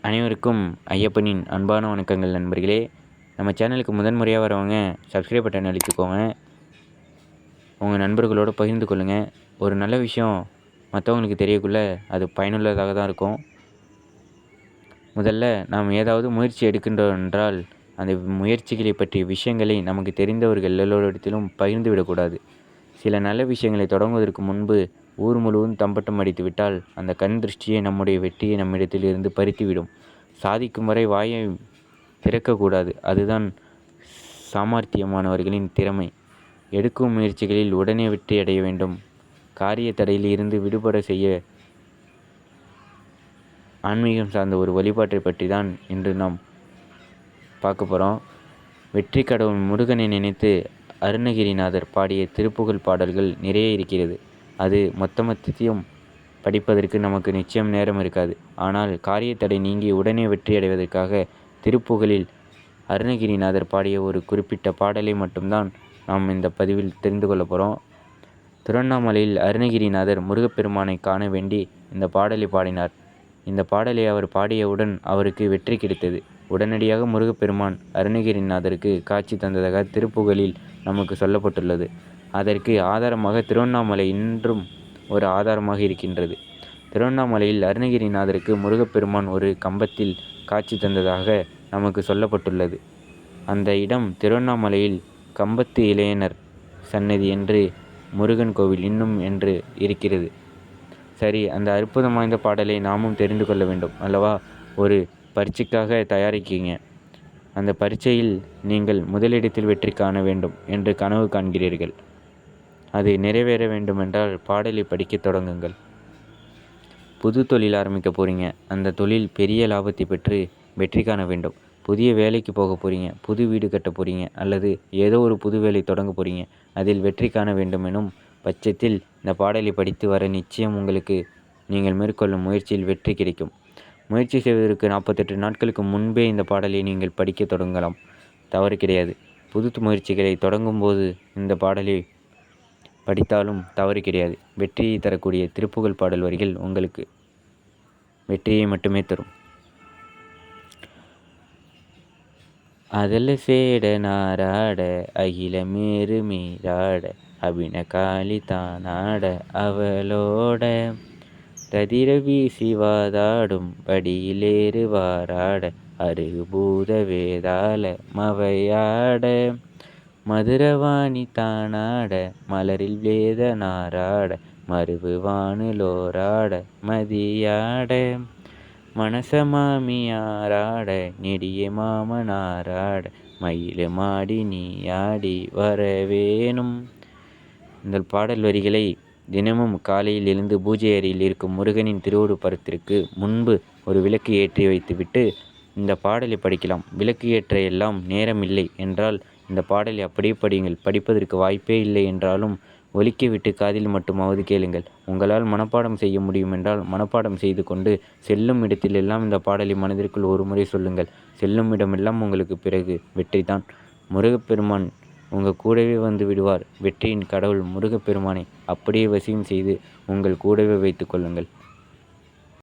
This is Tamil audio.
அனைவருக்கும் ஐயப்பனின் அன்பான வணக்கங்கள் நண்பர்களே. நம்ம சேனலுக்கு முதன்முறையாக வரவங்க சப்ஸ்கிரைப் பட்டன் அழுத்திக்கோங்க. உங்கள் நண்பர்களோடு பகிர்ந்து கொள்ளுங்கள். ஒரு நல்ல விஷயம் மற்றவங்களுக்கு தெரியக்குள்ள அது பயனுள்ளதாக தான் இருக்கும். முதல்ல நாம் ஏதாவது முயற்சி எடுக்கின்றோம் என்றால் அந்த முயற்சிகளை பற்றிய விஷயங்களை நமக்கு தெரிந்தவர்கள் எல்லோரிடத்திலும் பகிர்ந்து விடக்கூடாது. சில நல்ல விஷயங்களை தொடங்குவதற்கு முன்பு ஊர் முழுவதும் தம்பட்டம் அடித்து விட்டால் அந்த கண் திருஷ்டியை நம்முடைய வெற்றியை நம்மிடத்தில் இருந்து பறித்துவிடும். சாதிக்கும் வரை வாயை திறக்கக்கூடாது. அதுதான் சாமர்த்தியமானவர்களின் திறமை. எடுக்கும் முயற்சிகளில் உடனே வெற்றி அடைய வேண்டும். காரிய தடையில் இருந்து விடுபட செய்ய ஆன்மீகம் சார்ந்த ஒரு வழிபாட்டை பற்றி தான் இன்று நாம் பார்க்க போகிறோம். வெற்றி கடவுள் முருகனை நினைத்து அருணகிரிநாதர் பாடிய திருப்புகழ் பாடல்கள் நிறைய இருக்கிறது. அது மொத்தத்தையும் படிப்பதற்கு நமக்கு நிச்சயம் நேரம் இருக்காது. ஆனால் காரியத்தடை நீங்கி உடனே வெற்றி அடைவதற்காக திருப்புகழில் அருணகிரிநாதர் பாடிய ஒரு குறிப்பிட்ட பாடலை மட்டும்தான் நாம் இந்த பதிவில் தெரிந்து கொள்ள போகிறோம். திருவண்ணாமலையில் அருணகிரிநாதர் முருகப்பெருமானை காண வேண்டி இந்த பாடலை பாடினார். இந்த பாடலை அவர் பாடியவுடன் அவருக்கு வெற்றி கிடைத்தது. உடனடியாக முருகப்பெருமான் அருணகிரிநாதருக்கு காட்சி தந்ததாக திருப்புகழில் நமக்கு சொல்லப்பட்டுள்ளது. அதற்கு ஆதாரமாக திருவண்ணாமலை இன்றும் ஒரு ஆதாரமாக இருக்கின்றது. திருவண்ணாமலையில் அருணகிரிநாதருக்கு முருகப்பெருமான் ஒரு கம்பத்தில் காட்சி தந்ததாக நமக்கு சொல்லப்பட்டுள்ளது. அந்த இடம் திருவண்ணாமலையில் கம்பத்து இளையனர் சன்னதி என்று முருகன் கோவில் இன்னும் என்று இருக்கிறது. சரி, அந்த அற்புதம் வாய்ந்த பாடலை நாமும் தெரிந்து கொள்ள வேண்டும் அல்லவா? ஒரு பரீட்சைக்காக தயாரிக்கீங்க. அந்த பரீட்சையில் நீங்கள் முதலிடத்தில் வெற்றி காண வேண்டும் என்று கனவு காண்கிறீர்கள். அது நிறைவேற வேண்டுமென்றால் பாடலை படிக்க தொடங்குங்கள். புது தொழில் ஆரம்பிக்க போகிறீங்க. அந்த தொழில் பெரிய லாபத்தை பெற்று வெற்றி காண வேண்டும். புதிய வேலைக்கு போக போகிறீங்க. புது வீடு கட்ட போகிறீங்க. அல்லது ஏதோ ஒரு புது வேலை தொடங்க போகிறீங்க. அதில் வெற்றி காண வேண்டும் எனும் பட்சத்தில் இந்த பாடலை படித்து வர நிச்சயம் உங்களுக்கு நீங்கள் மேற்கொள்ளும் முயற்சியில் வெற்றி கிடைக்கும். முயற்சி செய்வதற்கு 48 நாட்களுக்கு முன்பே இந்த பாடலை நீங்கள் படிக்க தொடங்கலாம். தவறு கிடையாது. புது முயற்சிகளை தொடங்கும் போது இந்த பாடலை படித்தாலும் தவறு கிடையாது. வெற்றியை தரக்கூடிய திருப்புகழ் பாடல் வரிகள் உங்களுக்கு வெற்றியை மட்டுமே தரும். அதல்ல சேட நாராட அகில மேரு மீராட அபின காளி தானாட அவளோட ரதிர வீசி வாதாடும் படியிலேறு வாராட அருபூத வேதாள மவையாட மதுரவாணி தானாட மலரில் வேத நாராட மருவு வானுலோராட மதியாட மனசமாமியாராட நெடிய மாமனாராட மயில மாடி நீயாடி வரவேணும். இந்த பாடல் வரிகளை தினமும் காலையில் எழுந்து பூஜை அறையில் இருக்கும் முருகனின் திருவுருப்படத்திற்கு முன்பு ஒரு விளக்கு ஏற்றி வைத்துவிட்டு இந்த பாடலை படிக்கலாம். விளக்கு ஏற்ற எல்லாம் நேரம் இல்லை என்றால் இந்த பாடலை அப்படியே படியுங்கள். படிப்பதற்கு வாய்ப்பே இல்லை என்றாலும் ஒலிக்கவிட்டு காதில் மட்டுமாவது கேளுங்கள். உங்களால் மனப்பாடம் செய்ய முடியும் என்றால் மனப்பாடம் செய்து கொண்டு செல்லும் இடத்திலெல்லாம் இந்த பாடலை மனதிற்குள் ஒரு முறை சொல்லுங்கள். செல்லும் இடமெல்லாம் உங்களுக்கு பிறகு வெற்றி தான். முருகப்பெருமான் உங்கள் கூடவே வந்து விடுவார். வெற்றியின் கடவுள் முருகப்பெருமானை அப்படியே வசியம் செய்து உங்கள் கூடவே வைத்து கொள்ளுங்கள்.